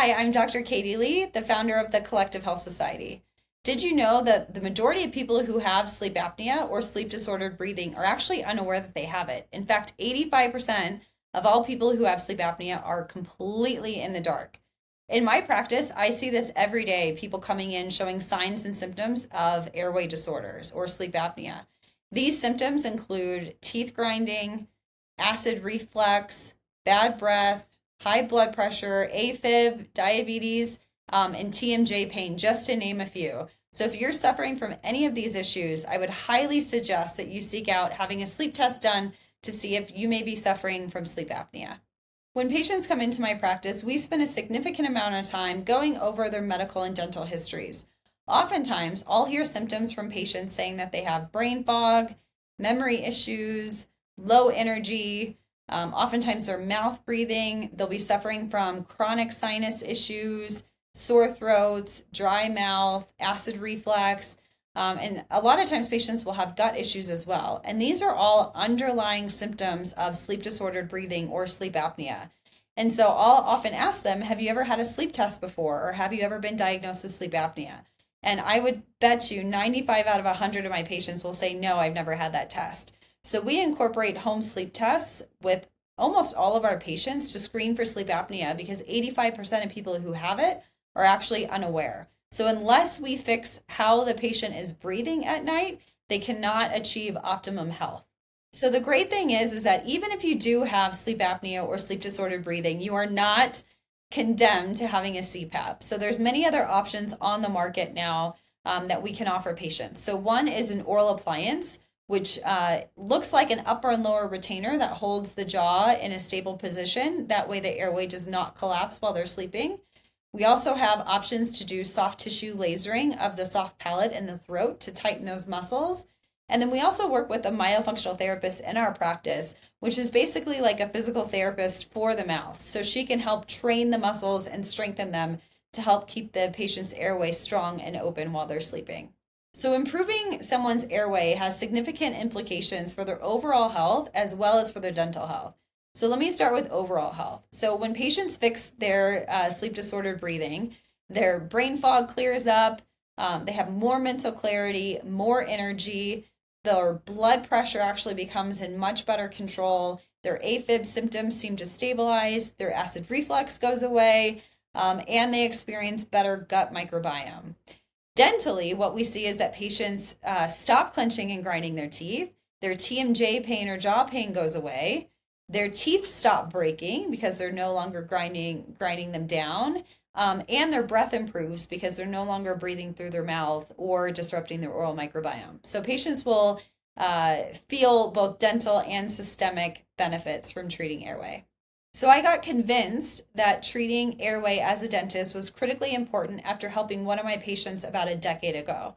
Hi, I'm Dr. Katie Lee, the founder of the Collective Health Society. Did you know that the majority of people who have sleep apnea or sleep disordered breathing are actually unaware that they have it? In fact, 85% of all people who have sleep apnea are completely in the dark. In my practice, I see this every day, people coming in showing signs and symptoms of airway disorders or sleep apnea. These symptoms include teeth grinding, acid reflux, bad breath, high blood pressure, AFib, diabetes, and TMJ pain, just to name a few. So, if you're suffering from any of these issues, I would highly suggest that you seek out having a sleep test done to see if you may be suffering from sleep apnea. When patients come into my practice, we spend a significant amount of time going over their medical and dental histories. Oftentimes, I'll hear symptoms from patients saying that they have brain fog, memory issues, low energy. Oftentimes, they're mouth breathing. They'll be suffering from chronic sinus issues, sore throats, dry mouth, acid reflux. And a lot of times, patients will have gut issues as well. And these are all underlying symptoms of sleep disordered breathing or sleep apnea. And so I'll often ask them, have you ever had a sleep test before? Or have you ever been diagnosed with sleep apnea? And I would bet you 95 out of 100 of my patients will say, no, I've never had that test. So we incorporate home sleep tests with almost all of our patients to screen for sleep apnea because 85% of people who have it are actually unaware. So unless we fix how the patient is breathing at night, they cannot achieve optimum health. So the great thing is that even if you do have sleep apnea or sleep disordered breathing, you are not condemned to having a CPAP. So there's many other options on the market now that we can offer patients. So one is an oral appliance, which looks like an upper and lower retainer that holds the jaw in a stable position. That way the airway does not collapse while they're sleeping. We also have options to do soft tissue lasering of the soft palate and the throat to tighten those muscles. And then we also work with a myofunctional therapist in our practice, which is basically like a physical therapist for the mouth. So she can help train the muscles and strengthen them to help keep the patient's airway strong and open while they're sleeping. So, improving someone's airway has significant implications for their overall health as well as for their dental health. So, let me start with overall health. So, when patients fix their sleep disordered breathing, their brain fog clears up, they have more mental clarity, more energy, their blood pressure actually becomes in much better control, their AFib symptoms seem to stabilize, their acid reflux goes away, and they experience better gut microbiome. Dentally, what we see is that patients stop clenching and grinding their teeth. Their TMJ pain or jaw pain goes away. Their teeth stop breaking because they're no longer grinding them down. And their breath improves because they're no longer breathing through their mouth or disrupting their oral microbiome. So patients will feel both dental and systemic benefits from treating airway. So I got convinced that treating airway as a dentist was critically important after helping one of my patients about a decade ago.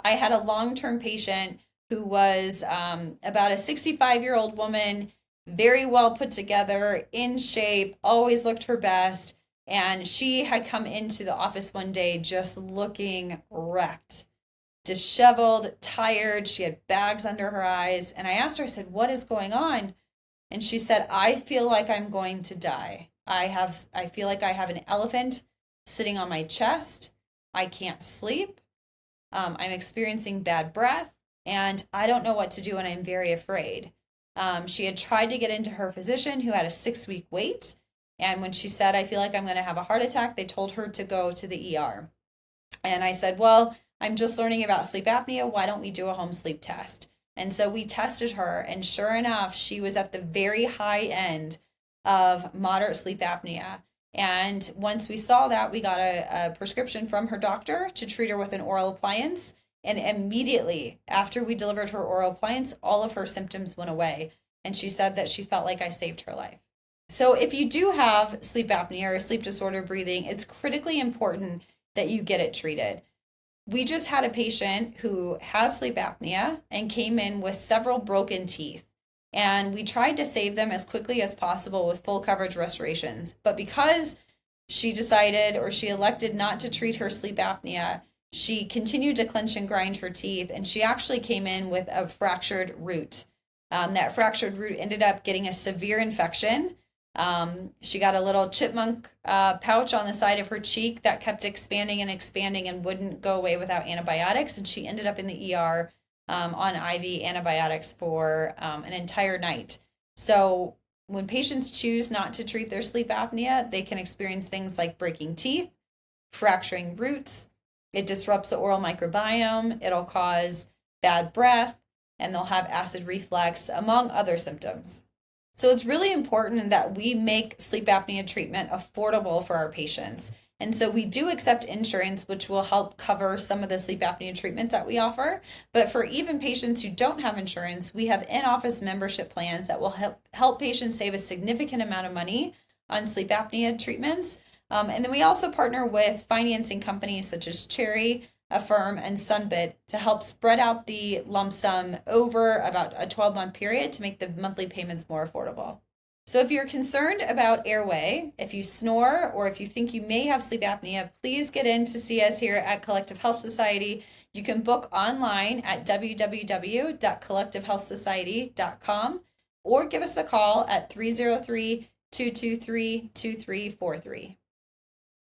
I had a long-term patient who was about a 65-year-old woman, very well put together, in shape, always looked her best. And she had come into the office one day just looking wrecked, disheveled, tired. She had bags under her eyes. And I asked her, I said, what is going on? And she said, I feel like I'm going to die. I feel like I have an elephant sitting on my chest. I can't sleep. I'm experiencing bad breath and I don't know what to do and I'm very afraid. She had tried to get into her physician who had a 6-week wait. And when she said, I feel like I'm going to have a heart attack, they told her to go to the ER. And I said, well, I'm just learning about sleep apnea. Why don't we do a home sleep test? And so we tested her, and sure enough, she was at the very high end of moderate sleep apnea. And once we saw that, we got a prescription from her doctor to treat her with an oral appliance. And immediately after we delivered her oral appliance, all of her symptoms went away. And she said that she felt like I saved her life. So if you do have sleep apnea or sleep disorder breathing, it's critically important that you get it treated. We just had a patient who has sleep apnea and came in with several broken teeth. And we tried to save them as quickly as possible with full coverage restorations. But because she decided or she elected not to treat her sleep apnea, she continued to clench and grind her teeth. And she actually came in with a fractured root. That fractured root ended up getting a severe infection. She got a little chipmunk pouch on the side of her cheek that kept expanding and expanding and wouldn't go away without antibiotics. And she ended up in the ER on IV antibiotics for an entire night. So, when patients choose not to treat their sleep apnea, they can experience things like breaking teeth, fracturing roots. It disrupts the oral microbiome. It'll cause bad breath, and they'll have acid reflux, among other symptoms. So it's really important that we make sleep apnea treatment affordable for our patients. And so we do accept insurance, which will help cover some of the sleep apnea treatments that we offer. But for even patients who don't have insurance, we have in-office membership plans that will help patients save a significant amount of money on sleep apnea treatments. And then we also partner with financing companies such as Cherry, Affirm, and Sunbit to help spread out the lump sum over about a 12-month period to make the monthly payments more affordable. So if you're concerned about airway, if you snore, or if you think you may have sleep apnea, please get in to see us here at Collective Health Society. You can book online at www.collectivehealthsociety.com or give us a call at 303 223 2343.